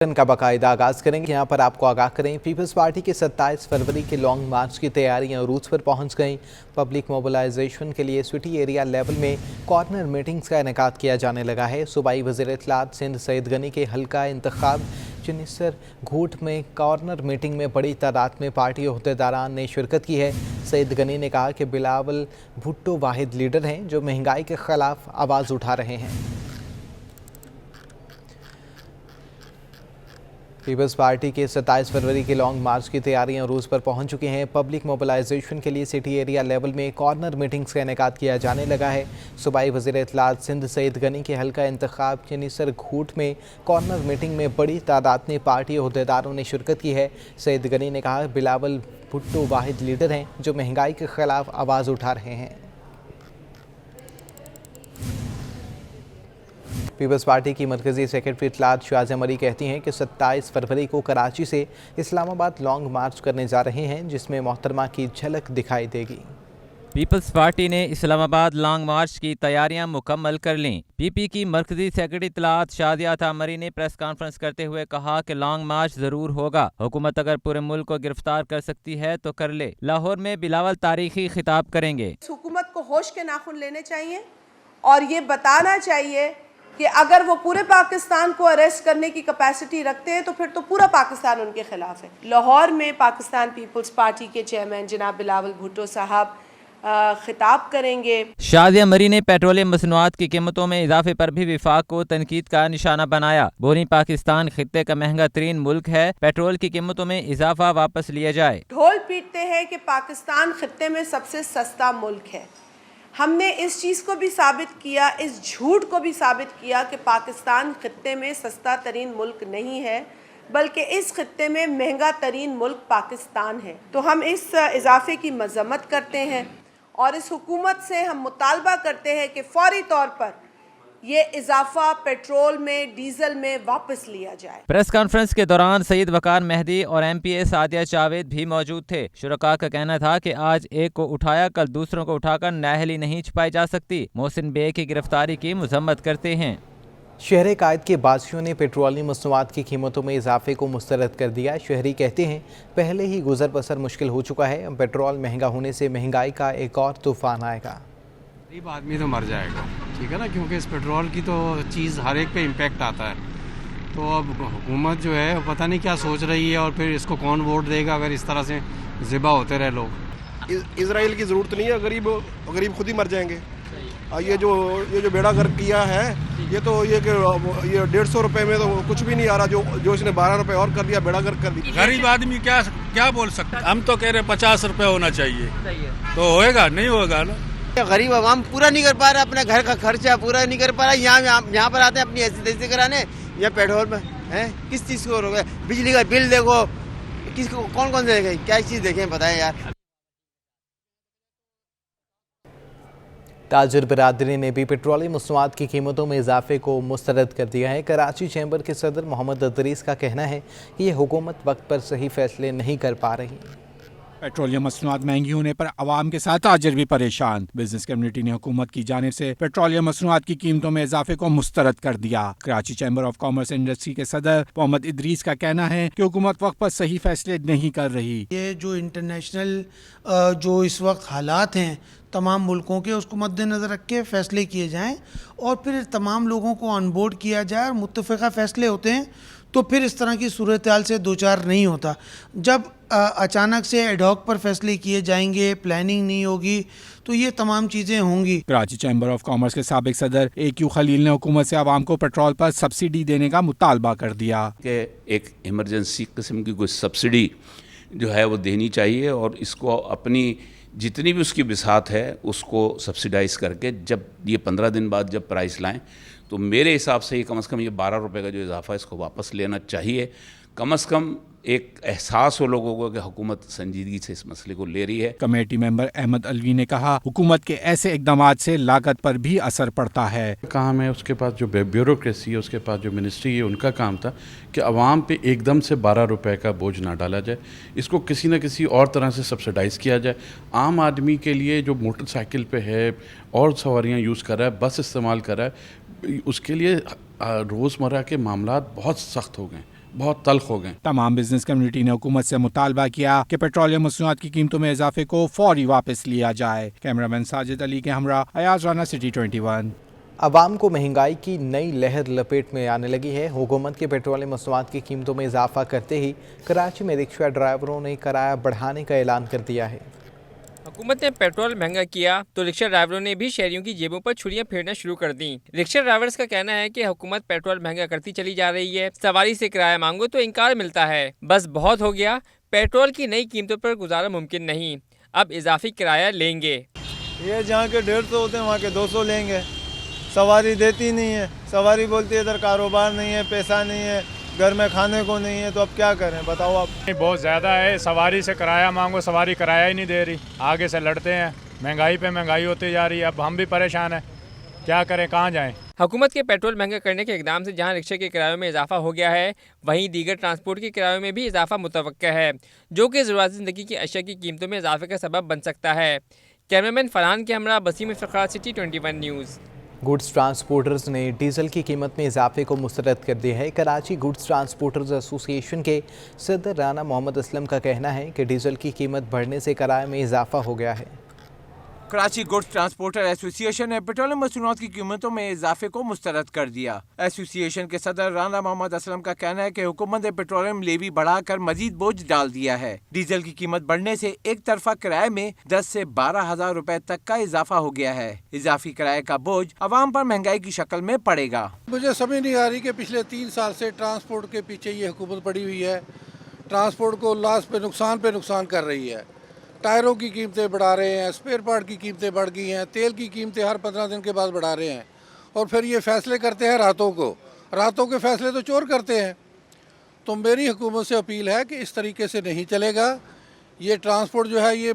का बाकायदा आगाज करेंगे। यहाँ पर आपको आगाह करें, पीपल्स पार्टी के 27 फरवरी के लॉन्ग मार्च की तैयारियां रूट्स पर पहुंच गईं। पब्लिक मोबिलाइजेशन के लिए सिटी एरिया लेवल में कॉर्नर मीटिंग्स का इनेकाद किया जाने लगा है। सूबाई वज़ीर इत्तलात सिंध सईद गनी के हल्का इंतखाब चनिसर घूट में कॉर्नर मीटिंग में बड़ी तादाद में पार्टी अहदेदारान ने शिरकत की है। सईद गनी ने कहा कि बिलावल भुट्टो वाहिद लीडर हैं जो महंगाई के खिलाफ आवाज़ उठा रहे हैं। पीपल्स पार्टी के 27 फरवरी के लॉन्ग मार्च की तैयारियां रूस पर पहुंच चुकी हैं। पब्लिक मोबिलाइजेशन के लिए सिटी एरिया लेवल में कॉर्नर मीटिंग्स का इनेकाद किया जाने लगा है। सूबाई वज़ीर इत्तलात सिंध सईद गनी के हल्का इंतखाब चनिसर घूट में कॉर्नर मीटिंग में बड़ी तादाद में पार्टी अहदेदारों ने शिरकत की है। सईद गनी ने कहा बिलावल भुट्टो वाहिद लीडर हैं जो महंगाई के खिलाफ आवाज़ उठा रहे हैं। पीपल्स पार्टी की मरकज़ी सेक्रेटरी इत्तलात शाज़िया मरी कहती हैं कि 27 फरवरी को कराची से इस्लामाबाद लॉन्ग मार्च करने जा रहे हैं, जिसमें मोहतरमा की झलक दिखाई देगी। पीपल्स पार्टी ने इस्लामाबाद लॉन्ग मार्च की तैयारियां मुकम्मल कर लीं। पीपी की मरकजी सेक्रेटरी इत्तलात शाज़िया मरी ने प्रेस कॉन्फ्रेंस करते हुए कहा कि लॉन्ग मार्च जरूर होगा। हुकूमत अगर पूरे मुल्क को गिरफ्तार कर सकती है तो कर ले। लाहौर में बिलावल तारीखी खिताब करेंगे। हुकूमत को होश के नाखून लेने चाहिए और ये बताना चाहिए कि अगर वो पूरे पाकिस्तान को अरेस्ट करने की कैपेसिटी रखते हैं तो फिर तो पूरा पाकिस्तान उनके खिलाफ है। लाहौर में पाकिस्तान पीपल्स पार्टी के चेयरमैन जनाब बिलावल भुट्टो साहब खिताब करेंगे। शाज़िया मरी ने पेट्रोलियम मसनूआत की कीमतों में इजाफे पर भी विफाक को तनकीद का निशाना बनाया। बोली पाकिस्तान खित्ते का महंगा तरीन मुल्क है, पेट्रोल की कीमतों में इजाफा वापस लिया जाए। ढोल पीटते हैं कि पाकिस्तान खित्ते में सबसे सस्ता मुल्क है। हमने इस चीज़ को भी साबित किया, इस झूठ को भी साबित किया कि पाकिस्तान खित्ते में सस्ता तरीन मुल्क नहीं है, बल्कि इस खित्ते में महंगा तरीन मुल्क पाकिस्तान है। तो हम इस इजाफे की मजम्मत करते हैं और इस हुकूमत से हम मुतालबा करते हैं कि फौरी तौर पर ये इजाफा पेट्रोल में डीजल में वापस लिया जाए। प्रेस कॉन्फ्रेंस के दौरान सईद वकार मेहदी और MPA सादिया जावेद भी मौजूद थे। शुरका का कहना था कि आज एक को उठाया कल दूसरों को उठाकर नाअहली नहीं छुपाई जा सकती। मोहसिन बे की गिरफ्तारी की मजम्मत करते हैं। शहर कायद के बासियों ने पेट्रोलियम मसनूआत की कीमतों में इजाफे को मुस्तरद कर दिया। शहरी कहते हैं पहले ही गुजर बसर मुश्किल हो चुका है, पेट्रोल महंगा होने से महंगाई का एक और तूफान आएगा। गरीब आदमी तो मर जाएगा, ठीक है ना, क्योंकि इस पेट्रोल की तो चीज़ हर एक पे इम्पेक्ट आता है। तो अब हुकूमत जो है पता नहीं क्या सोच रही है और फिर इसको कौन वोट देगा अगर इस तरह से ज़िबा होते रहे लोग। इजराइल की ज़रूरत नहीं है, गरीब खुद ही मर जाएंगे। ये जो बेड़ा गर्क किया है ये 150 रुपए में तो कुछ भी नहीं आ रहा, जो इसने 12 रुपए और कर दिया, बेड़ा गर्क कर दिया। गरीब आदमी क्या बोल सकता है। हम तो कह रहे 50 रुपए होना चाहिए, तो होएगा नहीं होगा ना। गरीब आवाम पूरा नहीं कर पा रहा, अपने घर का खर्चा पूरा नहीं कर पा रहा। यहाँ पर आते हैं अपनी हैसियत कराने, या पेट्रोल में है किस चीज़ को रोके। बिजली का बिल देखो, किसको कौन कौन देगा, क्या चीज़ देखें बताएं यार। ताजिर बिरादरी ने भी पेट्रोलियम मसनूआत की कीमतों में इजाफे को मुस्तरद कर दिया है। कराची चैम्बर के सदर मोहम्मद अदरीस का कहना है कि ये हुकूमत वक्त पर सही फैसले नहीं कर पा रही। पेट्रोलियम मसनूआत महंगी होने पर आवाम के साथ ताजिर भी परेशान। बिजनेस कम्युनिटी ने हुकूमत की जानिब से पेट्रोलियम मसनूआत की कीमतों में इजाफे को मुस्तरद कर दिया। Karachi chamber of commerce and industry के सदर मोहम्मद इदरीस का कहना है कि हुकूमत वक्त पर सही फैसले नहीं कर रही। ये जो इंटरनेशनल जो इस वक्त हालात हैं तमाम मुल्कों के, उसको मद्देनज़र रख के फ़ैसले किए जाएँ और फिर तमाम लोगों को ऑन बोर्ड किया जाए और मुत्तफ़िक़ा फ़ैसले होते हैं तो फिर इस तरह की सूरत हाल से दो चार नहीं होता। जब अचानक से एडहॉक पर फैसले किए जाएंगे, प्लानिंग नहीं होगी, तो ये तमाम चीज़ें होंगी। कराची चैम्बर ऑफ कॉमर्स के साबिक सदर AQ खलील ने हुकूमत से आवाम को पेट्रोल पर सब्सिडी देने का मुतालबा कर दिया कि एक इमरजेंसी किस्म की कोई सब्सिडी जो है वो देनी चाहिए और इसको अपनी जितनी भी उसकी बिसात है उसको सब्सिडाइज़ करके जब ये 15 दिन बाद जब प्राइस लाएं तो मेरे हिसाब से कम से कम ये 12 रुपये का जो इजाफा है इसको वापस लेना चाहिए। कम से कम एक एहसास हो लोगों को कि हुकूमत संजीदगी से इस मसले को ले रही है। कमेटी मेंबर अहमद अलवी ने कहा हुकूमत के ऐसे इकदामात से लागत पर भी असर पड़ता है। काम है उसके पास, जो ब्यूरोक्रेसी है उसके पास, जो मिनिस्ट्री है उनका काम था कि आवाम पे एकदम से 12 रुपए का बोझ ना डाला जाए, इसको किसी न किसी और तरह से सब्सिडाइज़ किया जाए। आम आदमी के लिए जो मोटरसाइकिल पे है और सवारियाँ यूज़ कर रहा है, बस इस्तेमाल कर रहा है, उसके लिए रोज़मर्रा के मामलात बहुत सख्त हो गए। बहुत तल्ख हो गए। तमाम बिजनेस कम्युनिटी ने हुकूमत से मुतालबा किया कि पेट्रोलियम मसनूआत की कीमतों में इजाफे को फौरी वापस लिया जाए। कैमरामैन साजिद अली के हमरा अयाज राना, सिटी 21। अवाम को महंगाई की नई लहर लपेट में आने लगी है। हुकूमत के पेट्रोलियम मसनूआत की कीमतों में इजाफा करते ही कराची में रिक्शा ड्राइवरों ने किराया बढ़ाने का ऐलान कर दिया है। हुकूमत ने पेट्रोल महंगा किया तो रिक्शा ड्राइवरों ने भी शहरियों की जेबों पर छुरियां फेरना शुरू कर दी। रिक्शा ड्राइवर्स का कहना है कि हुकूमत पेट्रोल महंगा करती चली जा रही है, सवारी से किराया मांगो तो इनकार मिलता है। बस बहुत हो गया, पेट्रोल की नई कीमतों पर गुजारा मुमकिन नहीं, अब इजाफी किराया लेंगे। ये जहाँ के 150 होते हैं वहाँ के 200 लेंगे। सवारी देती नहीं है, सवारी बोलती है इधर कारोबार नहीं है, पैसा नहीं है, घर में खाने को नहीं है, तो अब क्या करें बताओ आप। बहुत ज़्यादा है, सवारी से किराया मांगो, सवारी किराया ही नहीं दे रही, आगे से लड़ते हैं, महंगाई पे महंगाई होती जा रही है। अब हम भी परेशान हैं, क्या करें, कहाँ जाएं। हुकूमत के पेट्रोल महंगा करने के इकदाम से जहां रिक्शे के किरायों में इजाफा हो गया है, वहीं दीगर ट्रांसपोर्ट के किरायों में भी इजाफा मुतवक्का है, जो कि ज़रूरत ज़िंदगी की अशिया की कीमतों में इजाफे का सबब बन सकता है। कैमरामैन फरहान के हमरा Basim Iftikhar, city 21 news. Goods transporters ने डीजल की कीमत में इजाफे को मुस्तरद कर दिया है। कराची गुड्स ट्रांसपोर्टर्स एसोसिएशन के सदर राना मोहम्मद असलम का कहना है कि डीजल की कीमत बढ़ने से किराए में इजाफा हो गया है। कराची गुड्स ट्रांसपोर्टर एसोसिएशन ने पेट्रोलियम मसनूआत की कीमतों में इजाफे को मुस्तरद कर दिया। एसोसिएशन के सदर राना मोहम्मद असलम का कहना है कि हुकूमत ने पेट्रोलियम लेवी बढ़ाकर मजीद बोझ डाल दिया है। डीजल की कीमत बढ़ने से एक तरफा किराए में 10 से 12,000 रुपए तक का इजाफा हो गया है। इजाफी किराए का बोझ अवाम पर महंगाई की शक्ल में पड़ेगा। मुझे समझ नहीं आ रही कि पिछले 3 साल से ट्रांसपोर्ट के पीछे ये हुकूमत पड़ी हुई है, ट्रांसपोर्ट को लॉस पे नुकसान कर रही है। टायरों की कीमतें बढ़ा रहे हैं, स्पेयर पार्ट की कीमतें बढ़ गई हैं, तेल की कीमतें हर 15 दिन के बाद बढ़ा रहे हैं, और फिर ये फैसले करते हैं रातों के फैसले तो चोर करते हैं। तो मेरी हुकूमत से अपील है कि इस तरीके से नहीं चलेगा। ये ट्रांसपोर्ट जो है ये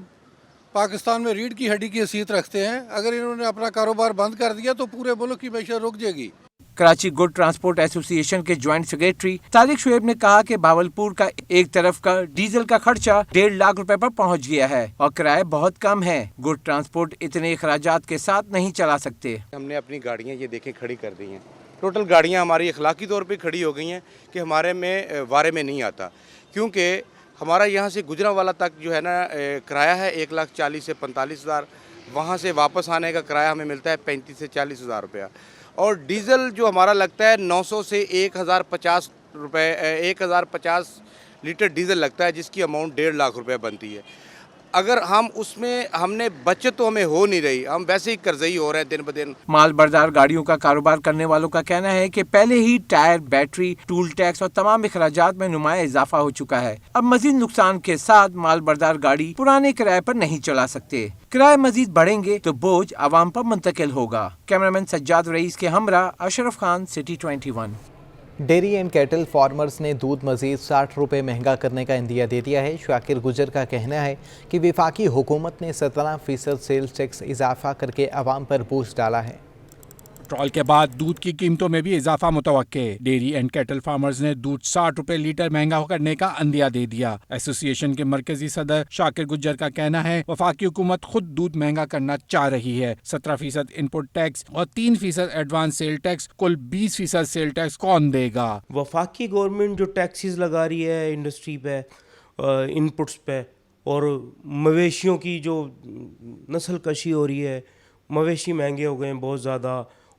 पाकिस्तान में रीढ़ की हड्डी की हैसियत रखते हैं। अगर इन्होंने अपना कारोबार बंद कर दिया तो पूरे मुल्क की मैशत रुक जाएगी। कराची गुड ट्रांसपोर्ट एसोसिएशन के ज्वाइंट सेक्रेटरी तारिक शुएब ने कहा कि भावलपुर का एक तरफ का डीजल का खर्चा 1.5 लाख रुपए पर पहुंच गया है और किराए बहुत कम है। गुड ट्रांसपोर्ट इतने अखराजात के साथ नहीं चला सकते। हमने अपनी गाड़ियां ये देखें खड़ी कर दी हैं। टोटल गाड़ियां हमारी अखलाकी तौर पे खड़ी हो गई हैं कि हमारे में वारे में नहीं आता, क्योंकि हमारा यहाँ से गुजरांवाला तक जो है ना किराया है 1,40,000 से 45,000, वहाँ से वापस आने का किराया हमें मिलता है 35 से 40,000 रुपया, और डीज़ल जो हमारा लगता है 900 से 1,050 रुपये 1,050 लीटर डीज़ल लगता है, जिसकी अमाउंट 1.5 लाख रुपये बनती है। अगर हम उसमें हमने बचत तो हमें हो नहीं रही, हम वैसे ही कर्जई हो रहे हैं दिन ब दिन। माल बरदार गाड़ियों का कारोबार करने वालों का कहना है कि पहले ही टायर, बैटरी, टूल टैक्स और तमाम अखराजात में नुमाया इजाफा हो चुका है। अब मजीद नुकसान के साथ माल बरदार गाड़ी पुराने किराए पर नहीं चला सकते। किराए मजीद बढ़ेंगे तो बोझ आवाम पर मुंतकिल होगा। कैमरामैन सज्जाद रईस के हमरा Ashraf Khan, city 21। Dairy and cattle farmers ने दूध मजीद 60 रुपये महंगा करने का इंदिया दे दिया है। शाकिर गुजर का कहना है कि वफाकी हुकूमत ने 17% सेल्स टैक्स इजाफा करके अवाम पर बोझ डाला है। पेट्रोल के बाद दूध की कीमतों में भी इजाफा मुतवक्के। डेयरी एंड कैटल फार्मर्स ने दूध 60 रुपए लीटर महंगा करने का अंदिया दे दिया। एसोसिएशन के मरकजी सदर शाकिर गुज्जर का कहना है वफाकी हुकूमत खुद दूध महंगा करना चाह रही है। 17% इनपुट टैक्स और 3% एडवांस सेल टैक्स, कुल 20% सेल टैक्स कौन देगा? वफाकी गवर्नमेंट जो टैक्सेस लगा रही है इंडस्ट्री पे, इनपुट्स पे, और मवेशियों की जो नस्ल कशी हो रही है, मवेशी महंगे हो गए हैं बहुत ज़्यादा,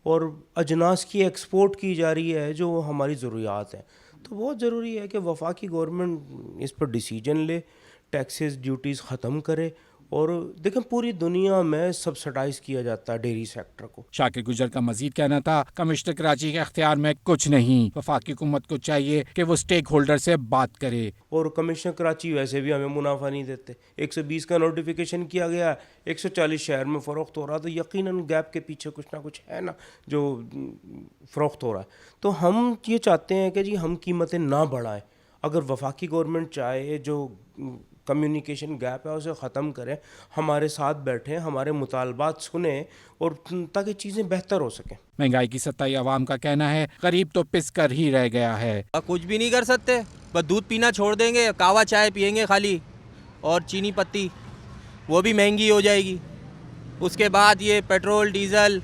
और अजनास की एक्सपोर्ट की जा रही है जो हमारी ज़रूरियात हैं। तो बहुत ज़रूरी है कि वफाकी गवर्नमेंट इस पर डिसीजन ले, टैक्सेस ड्यूटीज़ ख़त्म करे, और देखें पूरी दुनिया में सब्सिडाइज किया जाता है डेयरी सेक्टर को। शाकिर गुजर का मजीद कहना था कमिश्नर कराची के अख्तियार में कुछ नहीं, वफाकी हुकूमत को चाहिए कि वो स्टेक होल्डर से बात करे। और कमिश्नर कराची वैसे भी हमें मुनाफा नहीं देते। 120 का नोटिफिकेशन किया गया, 140 शहर में फ़रोख्त हो रहा, तो यकीनन गैप के पीछे कुछ ना कुछ है ना जो फ़रोख्त हो रहा है। तो हम ये चाहते हैं कि जी हम कीमतें ना बढ़ाएं। अगर वफाकी गवर्नमेंट चाहे जो कम्युनिकेशन गैप है उसे ख़त्म करें, हमारे साथ बैठें, हमारे मुतालबात सुने, और ताकि चीज़ें बेहतर हो सकें। महंगाई की सत्ताई आवाम का कहना है गरीब तो पिस कर ही रह गया है। कुछ भी नहीं कर सकते, बस दूध पीना छोड़ देंगे, कावा चाय पियेंगे खाली, और चीनी पत्ती वो भी महंगी हो जाएगी। उसके बाद ये पेट्रोल, डीज़ल,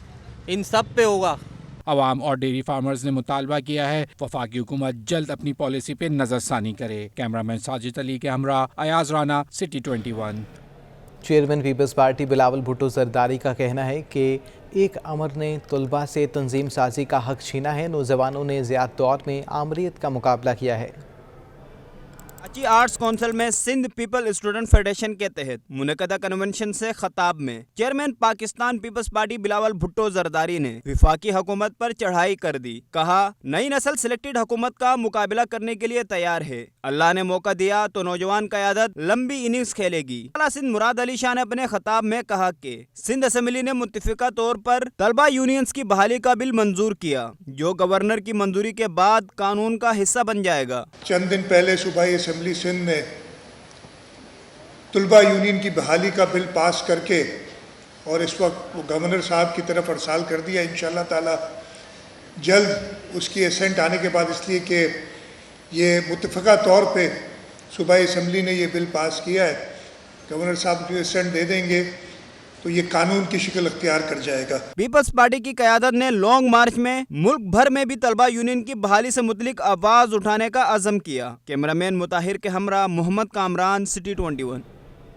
इन सब पे होगा। عوام اور ڈیری فارمرز نے مطالبہ کیا ہے وفاقی حکومت جلد اپنی پالیسی پہ نظر ثانی کرے۔ کیمرامین ساجد علی کے ہمراہ Ayaz Rana, city 21۔ Chairman Peoples Party Bilawal Bhutto Zardari کا کہنا ہے کہ ایک امر نے طلباء سے تنظیم سازی کا حق چھینا ہے۔ نوجوانوں نے زیادہ دور میں آمریت کا مقابلہ کیا ہے۔ کراچی آرٹس کونسل میں سندھ پیپل اسٹوڈنٹ فیڈریشن کے تحت منعقدہ کنونشن سے خطاب میں chairman Pakistan Peoples Party Bilawal Bhutto Zardari نے وفاقی حکومت پر چڑھائی کر دی۔ کہا نئی نسل سلیکٹڈ حکومت کا مقابلہ کرنے کے لیے تیار ہے، اللہ نے موقع دیا تو نوجوان قیادت لمبی اننگز کھیلے گی۔ اعلیٰ سندھ مراد علی شاہ نے اپنے خطاب میں کہا کہ سندھ اسمبلی نے متفقہ طور پر طلبہ یونینز کی بحالی کا بل منظور کیا، جو گورنر کی منظوری کے بعد قانون کا حصہ بن جائے گا۔ چند دن پہلے صوبائی اسمبلی سندھ نے طلبہ یونین کی بحالی کا بل پاس کر کے اور اس وقت وہ گورنر صاحب کی طرف ارسال کر دیا۔ انشاءاللہ تعالی جلد اس کی اسینٹ آنے کے بعد، اس لیے کہ یہ متفقہ طور پہ صوبائی اسمبلی نے یہ بل پاس کیا ہے، گورنر صاحب جو اسینٹ دے دیں گے تو یہ قانون کی شکل اختیار کر جائے گا۔ پیپلز پارٹی کی قیادت نے لانگ مارچ میں ملک بھر میں بھی طلبہ یونین کی بحالی سے متعلق آواز اٹھانے کا عزم کیا۔ کیمرامین مطاہر کے ہمراہ محمد کامران، سٹی 21۔